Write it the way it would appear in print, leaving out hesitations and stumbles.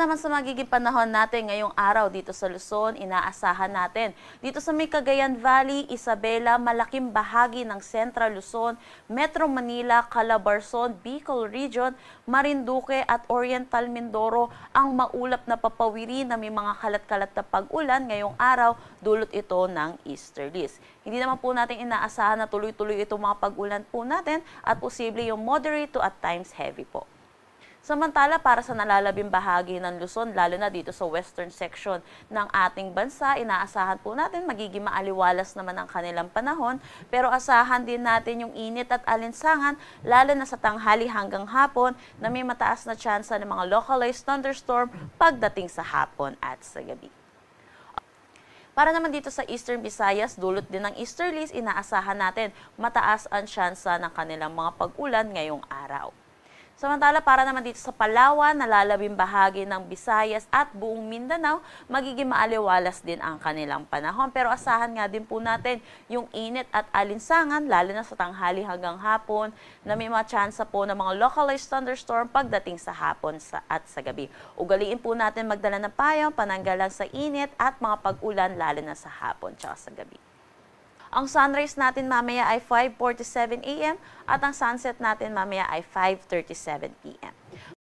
naman sa magiging panahon natin ngayong araw dito sa Luzon, inaasahan natin. Dito sa may Cagayan Valley, Isabela, malaking bahagi ng Central Luzon, Metro Manila, Calabarzon, Bicol Region, Marinduque at Oriental Mindoro ang maulap na papawiri na may mga kalat-kalat na pag-ulan ngayong araw, dulot ito ng easterlies. Hindi naman po natin inaasahan na tuloy-tuloy itong mga pag-ulan po natin at posible yung moderate to at times heavy po. Samantala, para sa nalalabing bahagi ng Luzon, lalo na dito sa western section ng ating bansa, inaasahan po natin magiging maaliwalas naman ang kanilang panahon, pero asahan din natin yung init at alinsangan, lalo na sa tanghali hanggang hapon, na may mataas na tsansa ng mga localized thunderstorm pagdating sa hapon at sa gabi. Para naman dito sa Eastern Visayas, dulot din ng easterlies, inaasahan natin mataas ang tsansa ng kanilang mga pag-ulan ngayong araw. Samantala, para naman dito sa Palawan, nalalabing bahagi ng Visayas at buong Mindanao, magiging maaliwalas din ang kanilang panahon. Pero asahan nga din po natin yung init at alinsangan, lalo na sa tanghali hanggang hapon, na may mga tsansa po ng mga localized thunderstorm pagdating sa hapon at sa gabi. Ugaliin po natin magdala ng payong, pananggalan sa init at mga pag-ulan, lalo na sa hapon at sa gabi. Ang sunrise natin mamaya ay 5:47 AM at ang sunset natin mamaya ay 5:37 PM.